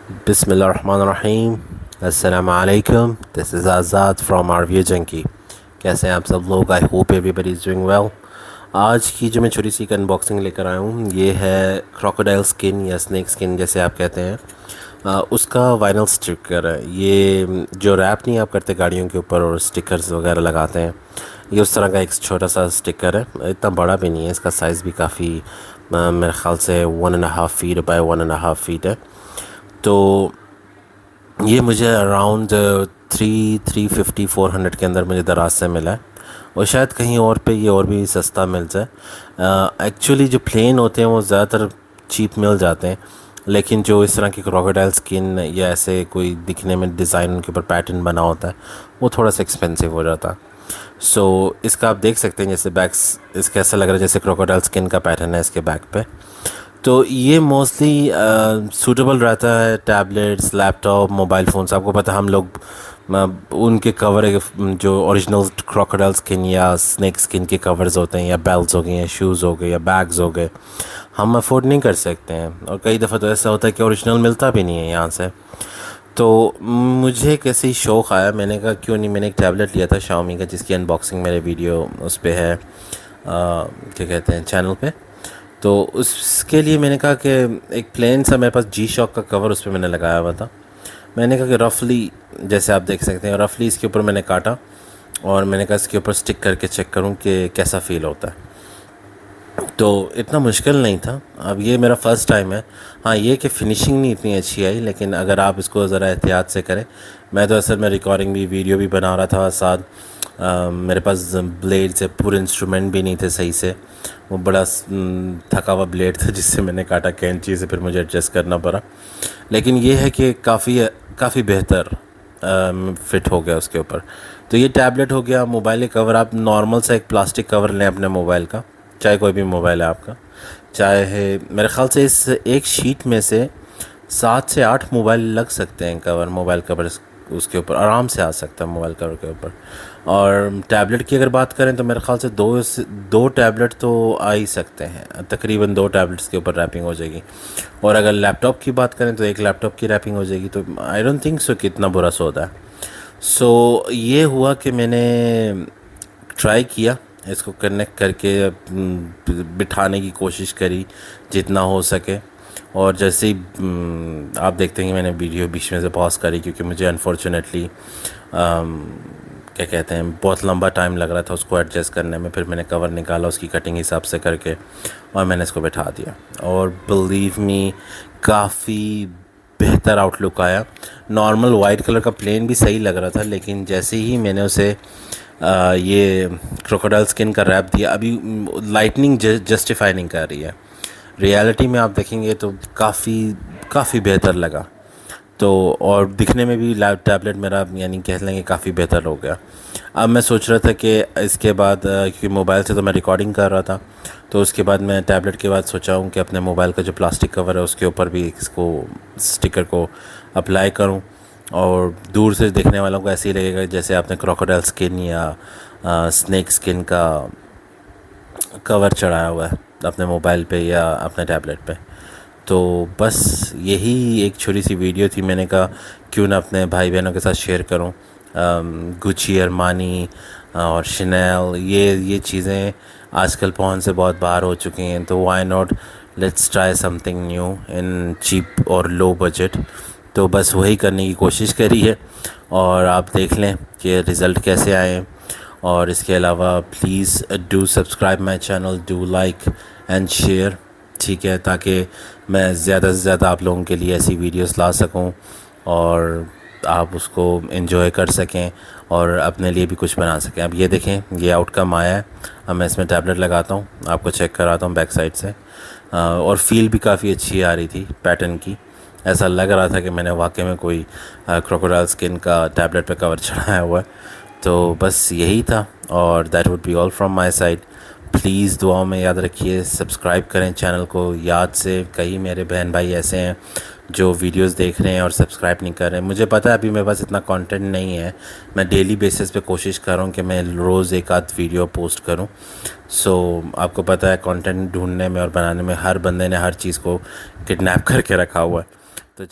बिस्मिल्लाहिर्रहमानिर्रहीम। अस्सलामु अलैकुम। This is Azad from review junkie. कैसे हैं आप सब लोग? I hope everybody is doing well. आज की जो मैं छोटी सी अनबॉक्सिंग लेकर आया हूँ ये है क्रोकोडाइल स्किन या स्नेक स्किन जैसे आप कहते हैं, उसका वाइनल स्टिकर है। ये जो रैप नहीं आप करते गाड़ियों के ऊपर और स्टिकर्स वगैरह लगाते हैं, ये उस तरह का एक छोटा सा स्टिकर है। इतना बड़ा भी नहीं है, इसका साइज़ भी काफ़ी मेरे ख़्याल से 1.5 फीट बाय 1.5 फीट है। तो ये मुझे अराउंड 350 400 के अंदर मुझे दराज से मिला है, और शायद कहीं और पे ये और भी सस्ता मिल जाए। एक्चुअली जो प्लेन होते हैं वो ज़्यादातर चीप मिल जाते हैं, लेकिन जो इस तरह की क्रोकोडाइल स्किन या ऐसे कोई दिखने में डिज़ाइन उनके ऊपर पैटर्न बना होता है वो थोड़ा सा एक्सपेंसिव हो जाता है। सो इसका आप देख सकते हैं, जैसे बैक्स इसका ऐसा लग रहा है जैसे क्रोकोडाइल स्किन का पैटर्न है इसके बैक पे। तो ये मोस्टली सूटेबल रहता है टैबलेट्स, लैपटॉप, मोबाइल फ़ोन्स। आपको पता है हम लोग उनके कवर जो ओरिजिनल क्रोकोडाइल स्किन या स्नेक स्किन के कवर्स होते हैं, या बेल्ट्स हो गए, या शूज़ हो गए, या बैग्स हो गए, हम अफोर्ड नहीं कर सकते हैं। और कई दफ़ा तो ऐसा होता है कि ओरिजिनल मिलता भी नहीं है यहाँ से। तो मुझे कैसे ही शौक़ आया, मैंने कहा क्यों नहीं। मैंने एक टैबलेट लिया था शाओमी का जिसकी अनबॉक्सिंग मेरे वीडियो उस पर है, क्या कहते हैं, चैनल पे। तो उसके लिए मैंने कहा कि एक प्लेन सा मेरे पास जी शॉक का कवर उस पर मैंने लगाया हुआ था। मैंने कहा कि रफ़ली जैसे आप देख सकते हैं, रफ़ली इसके ऊपर मैंने काटा और मैंने कहा इसके ऊपर स्टिक करके चेक करूं कि कैसा फ़ील होता है। तो इतना मुश्किल नहीं था। अब ये मेरा फ़र्स्ट टाइम है। हाँ, ये कि फ़िनिशिंग नहीं इतनी अच्छी आई, लेकिन अगर आप इसको ज़रा एहतियात से करें। मैं तो असल में रिकॉर्डिंग भी, वीडियो भी बना रहा था साथ। मेरे पास ब्लेड से पूरे इंस्ट्रूमेंट भी नहीं थे सही से। वो बड़ा थका हुआ ब्लेड था जिससे मैंने काटा कैंची से, फिर मुझे एडजस्ट करना पड़ा। लेकिन ये है कि काफ़ी बेहतर फ़िट हो गया उसके ऊपर। तो ये टैबलेट हो गया। मोबाइल का कवर आप नॉर्मल सा एक प्लास्टिक कवर लें अपने मोबाइल का, चाहे कोई भी मोबाइल है आपका, चाहे मेरे ख़्याल से इस एक शीट में से 7 से 8 मोबाइल लग सकते हैं। कवर, मोबाइल कवर उसके ऊपर आराम से आ सकता है, मोबाइल कवर के ऊपर। और टैबलेट की अगर बात करें तो मेरे ख़्याल से दो टैबलेट तो आ ही सकते हैं, तकरीबन 2 टैबलेट्स के ऊपर रैपिंग हो जाएगी। और अगर लैपटॉप की बात करें तो एक लैपटॉप की रैपिंग हो जाएगी। तो आई डोंट थिंक सो कि इतना बुरा सौदा है। सो ये हुआ कि मैंने ट्राई किया, इसको कनेक्ट करके बिठाने की कोशिश करी जितना हो सके। और जैसे ही आप देखते हैं कि मैंने वीडियो बीच में से पॉज करी, क्योंकि मुझे अनफॉर्चुनेटली क्या कहते हैं, बहुत लंबा टाइम लग रहा था उसको एडजस्ट करने में। फिर मैंने कवर निकाला उसकी कटिंग हिसाब से करके और मैंने इसको बैठा दिया। और बिलीव मी, काफ़ी बेहतर आउटलुक आया। नॉर्मल वाइट कलर का प्लेन भी सही लग रहा था, लेकिन जैसे ही मैंने उसे ये क्रोकोडाइल स्किन का रैप दिया, अभी लाइटनिंग जस्टिफाई नहीं कर रही है। रियलिटी में आप देखेंगे तो काफ़ी बेहतर लगा। तो और दिखने में भी टैबलेट मेरा यानी कह लेंगे काफ़ी बेहतर हो गया। अब मैं सोच रहा था कि इसके बाद, क्योंकि मोबाइल से तो मैं रिकॉर्डिंग कर रहा था, तो उसके बाद मैं टैबलेट के बाद सोचा हूँ कि अपने मोबाइल का जो प्लास्टिक कवर है उसके ऊपर भी इसको स्टिकर को अप्लाई करूँ। और दूर से देखने वालों को ऐसे ही लगेगा जैसे आपने क्रोकोडाइल स्किन या स्नेक स्किन का कवर चढ़ाया हुआ है अपने मोबाइल पे या अपने टैबलेट पे। तो बस यही एक छोटी सी वीडियो थी, मैंने कहा क्यों ना अपने भाई बहनों के साथ शेयर करूं। गुची, अरमानी और शनेल, ये चीज़ें आजकल पहुंच से बहुत बाहर हो चुकी हैं। तो why not, let's try something new in cheap और लो बजट। तो बस वही करने की कोशिश करी है, और आप देख लें कि रिज़ल्ट कैसे आए हैं। और इसके अलावा please do subscribe my channel, do like and share, ठीक है, ताकि मैं ज़्यादा से ज़्यादा आप लोगों के लिए ऐसी वीडियोस ला सकूं और आप उसको एंजॉय कर सकें और अपने लिए भी कुछ बना सकें। अब ये देखें, ये आउटकम आया है। अब मैं इसमें टैबलेट लगाता हूँ, आपको चेक कराता हूँ बैक साइड से। और फील भी काफ़ी अच्छी आ रही थी पैटर्न की। ऐसा लग रहा था कि मैंने वाकई में कोई क्रोकोडाइल स्किन का टैबलेट पे कवर चढ़ाया हुआ है। तो बस यही था, और that would be all from my side. Please दुआओं में याद रखिए, सब्सक्राइब करें चैनल को याद से। कई मेरे बहन भाई ऐसे हैं जो वीडियोस देख रहे हैं और सब्सक्राइब नहीं कर रहे हैं। मुझे पता है अभी मेरे पास इतना कंटेंट नहीं है। मैं डेली बेसिस पे कोशिश कर रहा हूँ कि मैं रोज़ एक आध वीडियो पोस्ट करूँ। सो आपको पता है कंटेंट ढूंढने में और बनाने में हर बंदे ने हर चीज़ को किडनैप करके रखा हुआ है। तो